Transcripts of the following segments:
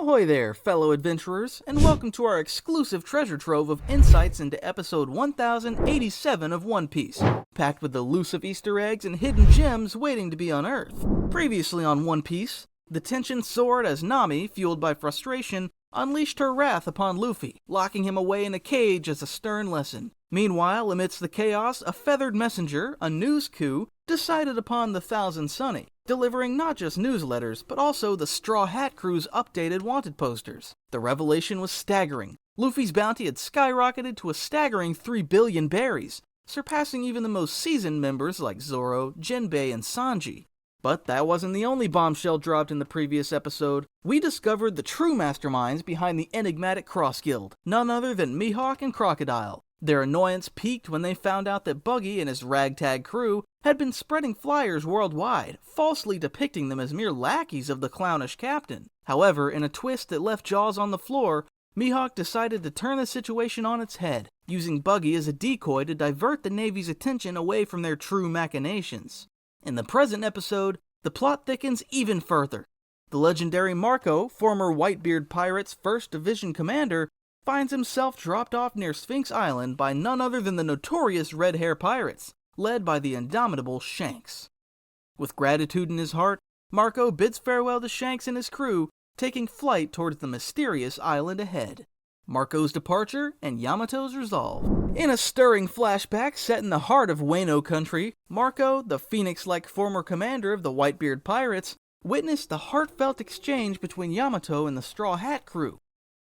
Ahoy there, fellow adventurers, and welcome to our exclusive treasure trove of insights into episode 1087 of One Piece, packed with elusive Easter eggs and hidden gems waiting to be unearthed. Previously on One Piece, the tension soared as Nami, fueled by frustration, unleashed her wrath upon Luffy, locking him away in a cage as a stern lesson. Meanwhile, amidst the chaos, a feathered messenger, a news coup, decided upon the Thousand Sunny, delivering not just newsletters, but also the Straw Hat Crew's updated wanted posters. The revelation was staggering. Luffy's bounty had skyrocketed to a staggering 3 billion berries, surpassing even the most seasoned members like Zoro, Jinbei, and Sanji. But that wasn't the only bombshell dropped in the previous episode. We discovered the true masterminds behind the enigmatic Cross Guild, none other than Mihawk and Crocodile. Their annoyance peaked when they found out that Buggy and his ragtag crew had been spreading flyers worldwide, falsely depicting them as mere lackeys of the clownish captain. However, in a twist that left Jaws on the floor, Mihawk decided to turn the situation on its head, using Buggy as a decoy to divert the Navy's attention away from their true machinations. In the present episode, the plot thickens even further. The legendary Marco, former Whitebeard Pirates' 1st Division commander, finds himself dropped off near Sphinx Island by none other than the notorious Red Hair Pirates, led by the indomitable Shanks. With gratitude in his heart, Marco bids farewell to Shanks and his crew, taking flight towards the mysterious island ahead. Marco's departure and Yamato's resolve. In a stirring flashback set in the heart of Wano country, Marco, the phoenix-like former commander of the Whitebeard Pirates, witnessed the heartfelt exchange between Yamato and the Straw Hat Crew.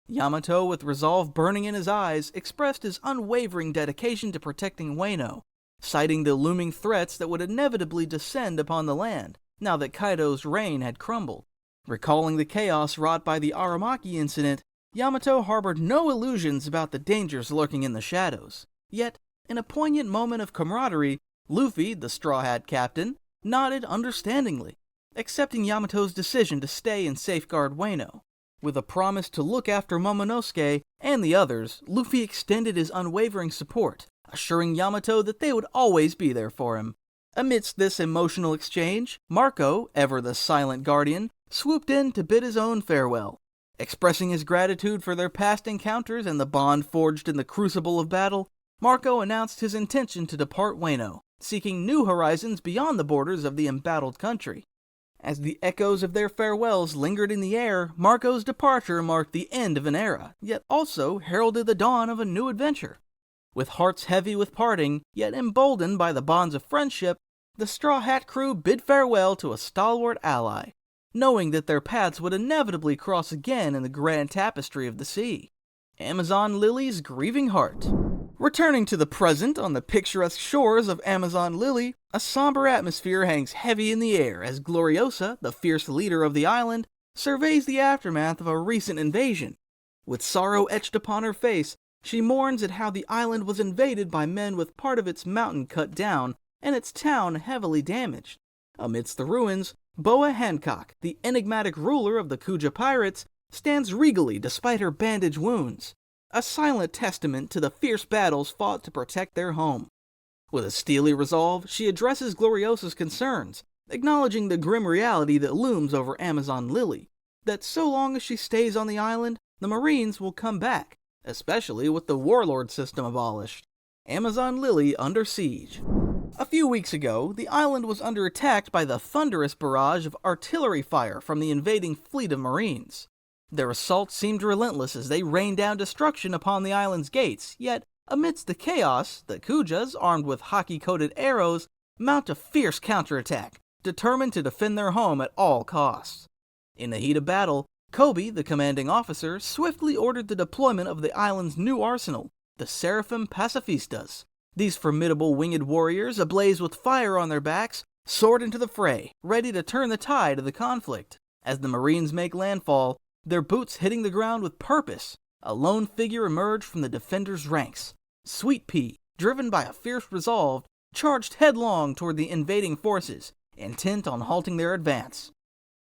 Yamato, with resolve burning in his eyes, expressed his unwavering dedication to protecting Wano, citing the looming threats that would inevitably descend upon the land, now that Kaido's reign had crumbled. Recalling the chaos wrought by the Aramaki incident, Yamato harbored no illusions about the dangers lurking in the shadows. Yet, in a poignant moment of camaraderie, Luffy, the Straw Hat captain, nodded understandingly, accepting Yamato's decision to stay and safeguard Wano. With a promise to look after Momonosuke and the others, Luffy extended his unwavering support, assuring Yamato that they would always be there for him. Amidst this emotional exchange, Marco, ever the silent guardian, swooped in to bid his own farewell. Expressing his gratitude for their past encounters and the bond forged in the crucible of battle, Marco announced his intention to depart Wano, seeking new horizons beyond the borders of the embattled country. As the echoes of their farewells lingered in the air, Marco's departure marked the end of an era, yet also heralded the dawn of a new adventure. With hearts heavy with parting, yet emboldened by the bonds of friendship, the Straw Hat Crew bid farewell to a stalwart ally, knowing that their paths would inevitably cross again in the grand tapestry of the sea. Amazon Lily's grieving heart. Returning to the present on the picturesque shores of Amazon Lily, a somber atmosphere hangs heavy in the air as Gloriosa, the fierce leader of the island, surveys the aftermath of a recent invasion. With sorrow etched upon her face, she mourns at how the island was invaded by men with part of its mountain cut down and its town heavily damaged. Amidst the ruins, Boa Hancock, the enigmatic ruler of the Kuja pirates, stands regally despite her bandaged wounds, a silent testament to the fierce battles fought to protect their home. With a steely resolve, she addresses Gloriosa's concerns, acknowledging the grim reality that looms over Amazon Lily, that so long as she stays on the island, the Marines will come back, especially with the warlord system abolished. Amazon Lily under siege. A few weeks ago, the island was under attack by the thunderous barrage of artillery fire from the invading fleet of Marines. Their assault seemed relentless as they rained down destruction upon the island's gates, yet, amidst the chaos, the Kujas, armed with hockey-coated arrows, mount a fierce counterattack, determined to defend their home at all costs. In the heat of battle, Koby, the commanding officer, swiftly ordered the deployment of the island's new arsenal, the Seraphim Pacifistas. These formidable winged warriors, ablaze with fire on their backs, soared into the fray, ready to turn the tide of the conflict. As the Marines make landfall, their boots hitting the ground with purpose, a lone figure emerged from the defenders' ranks. Sweet Pea, driven by a fierce resolve, charged headlong toward the invading forces, intent on halting their advance.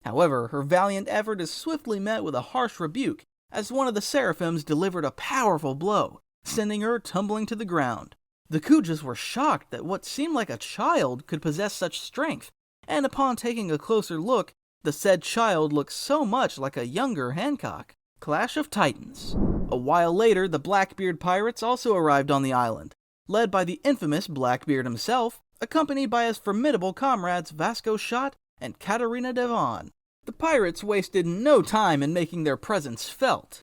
However, her valiant effort is swiftly met with a harsh rebuke, as one of the Seraphims delivered a powerful blow, sending her tumbling to the ground. The Kujas were shocked that what seemed like a child could possess such strength, and upon taking a closer look, The said child looked so much like a younger Hancock. Clash of Titans. A while later, the Blackbeard pirates also arrived on the island, led by the infamous Blackbeard himself, accompanied by his formidable comrades Vasco Shot and Katarina Devon. The pirates wasted no time in making their presence felt.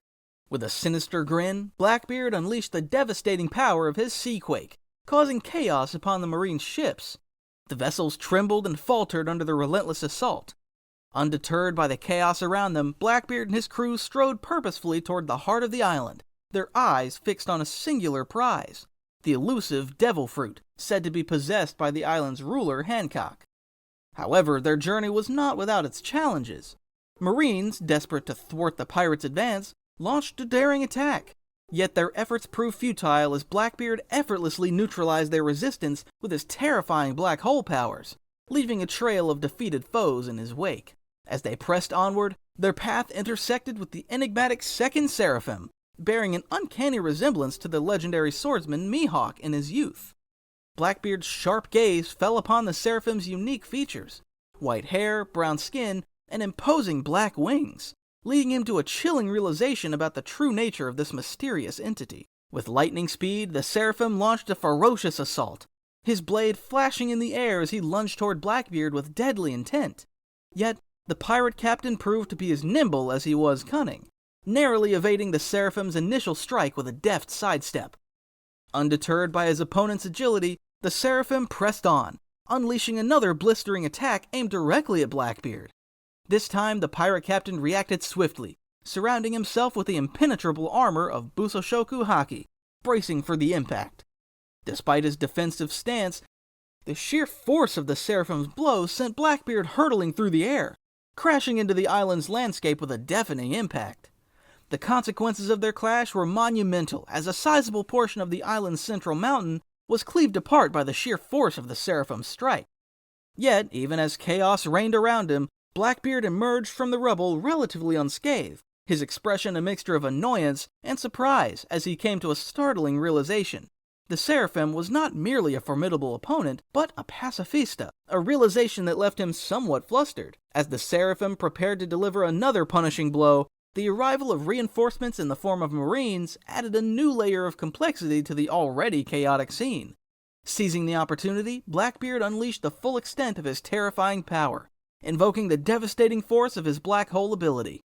With a sinister grin, Blackbeard unleashed the devastating power of his Seaquake, causing chaos upon the Marine ships. The vessels trembled and faltered under the relentless assault. Undeterred by the chaos around them, Blackbeard and his crew strode purposefully toward the heart of the island, their eyes fixed on a singular prize, the elusive devil fruit, said to be possessed by the island's ruler, Hancock. However, their journey was not without its challenges. Marines, desperate to thwart the pirates' advance, launched a daring attack. Yet their efforts proved futile as Blackbeard effortlessly neutralized their resistance with his terrifying black hole powers, leaving a trail of defeated foes in his wake. As they pressed onward, their path intersected with the enigmatic Second Seraphim, bearing an uncanny resemblance to the legendary swordsman Mihawk in his youth. Blackbeard's sharp gaze fell upon the Seraphim's unique features: white hair, brown skin, and imposing black wings, leading him to a chilling realization about the true nature of this mysterious entity. With lightning speed, the Seraphim launched a ferocious assault, his blade flashing in the air as he lunged toward Blackbeard with deadly intent. Yet, the pirate captain proved to be as nimble as he was cunning, narrowly evading the Seraphim's initial strike with a deft sidestep. Undeterred by his opponent's agility, the Seraphim pressed on, unleashing another blistering attack aimed directly at Blackbeard. This time, the pirate captain reacted swiftly, surrounding himself with the impenetrable armor of Busoshoku Haki, bracing for the impact. Despite his defensive stance, the sheer force of the Seraphim's blow sent Blackbeard hurtling through the air, crashing into the island's landscape with a deafening impact. The consequences of their clash were monumental, as a sizable portion of the island's central mountain was cleaved apart by the sheer force of the Seraphim's strike. Yet, even as chaos reigned around him, Blackbeard emerged from the rubble relatively unscathed, his expression a mixture of annoyance and surprise as he came to a startling realization. The Seraphim was not merely a formidable opponent, but a pacifista, a realization that left him somewhat flustered. As the Seraphim prepared to deliver another punishing blow, the arrival of reinforcements in the form of Marines added a new layer of complexity to the already chaotic scene. Seizing the opportunity, Blackbeard unleashed the full extent of his terrifying power, invoking the devastating force of his black hole ability.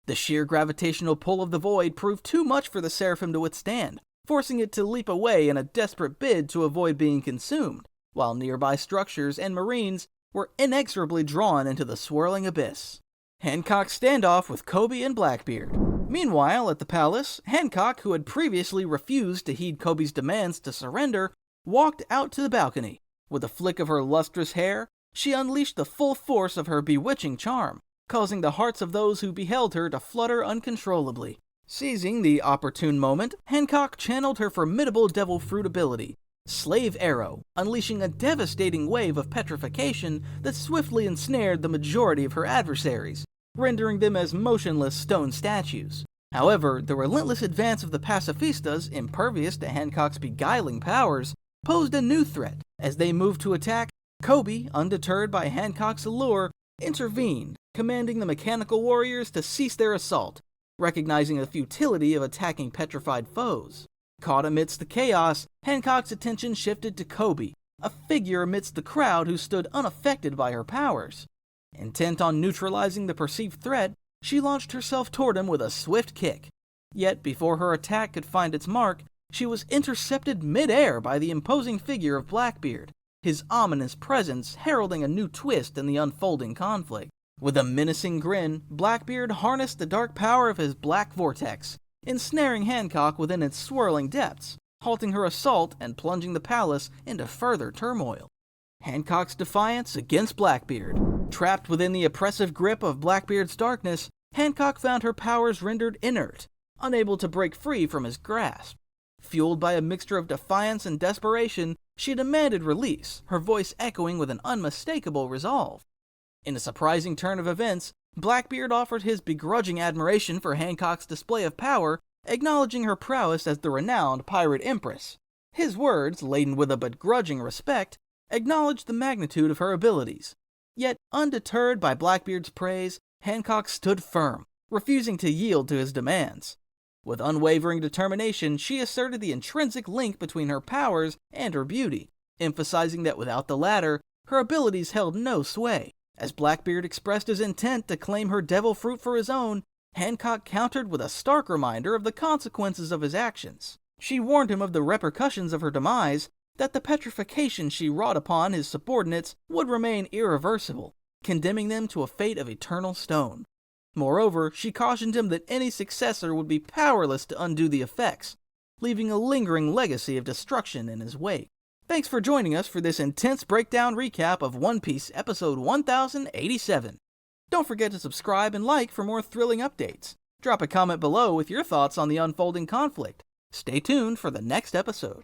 The sheer gravitational pull of the void proved too much for the Seraphim to withstand, forcing it to leap away in a desperate bid to avoid being consumed, while nearby structures and Marines were inexorably drawn into the swirling abyss. Hancock's standoff with Koby and Blackbeard. Meanwhile, at the palace, Hancock, who had previously refused to heed Koby's demands to surrender, walked out to the balcony. With a flick of her lustrous hair, she unleashed the full force of her bewitching charm, causing the hearts of those who beheld her to flutter uncontrollably. Seizing the opportune moment, Hancock channeled her formidable devil fruit ability, Slave Arrow, unleashing a devastating wave of petrification that swiftly ensnared the majority of her adversaries, rendering them as motionless stone statues. However, the relentless advance of the pacifistas, impervious to Hancock's beguiling powers, posed a new threat. As they moved to attack, Koby, undeterred by Hancock's allure, intervened, commanding the mechanical warriors to cease their assault, recognizing the futility of attacking petrified foes. Caught amidst the chaos, Hancock's attention shifted to Koby, a figure amidst the crowd who stood unaffected by her powers. Intent on neutralizing the perceived threat, she launched herself toward him with a swift kick. Yet before her attack could find its mark, she was intercepted mid-air by the imposing figure of Blackbeard, his ominous presence heralding a new twist in the unfolding conflict. With a menacing grin, Blackbeard harnessed the dark power of his black vortex, ensnaring Hancock within its swirling depths, halting her assault and plunging the palace into further turmoil. Hancocks Defiance against Blackbeard. Trapped within the oppressive grip of Blackbeard's darkness, Hancock found her powers rendered inert, unable to break free from his grasp. Fueled by a mixture of defiance and desperation, she demanded release, her voice echoing with an unmistakable resolve. In a surprising turn of events, Blackbeard offered his begrudging admiration for Hancock's display of power, acknowledging her prowess as the renowned pirate empress. His words, laden with a begrudging respect, acknowledged the magnitude of her abilities. Yet, undeterred by Blackbeard's praise, Hancock stood firm, refusing to yield to his demands. With unwavering determination, she asserted the intrinsic link between her powers and her beauty, emphasizing that without the latter, her abilities held no sway. As Blackbeard expressed his intent to claim her devil fruit for his own, Hancock countered with a stark reminder of the consequences of his actions. She warned him of the repercussions of her demise, that the petrification she wrought upon his subordinates would remain irreversible, condemning them to a fate of eternal stone. Moreover, she cautioned him that any successor would be powerless to undo the effects, leaving a lingering legacy of destruction in his wake. Thanks for joining us for this intense breakdown recap of One Piece episode 1087. Don't forget to subscribe and like for more thrilling updates. Drop a comment below with your thoughts on the unfolding conflict. Stay tuned for the next episode.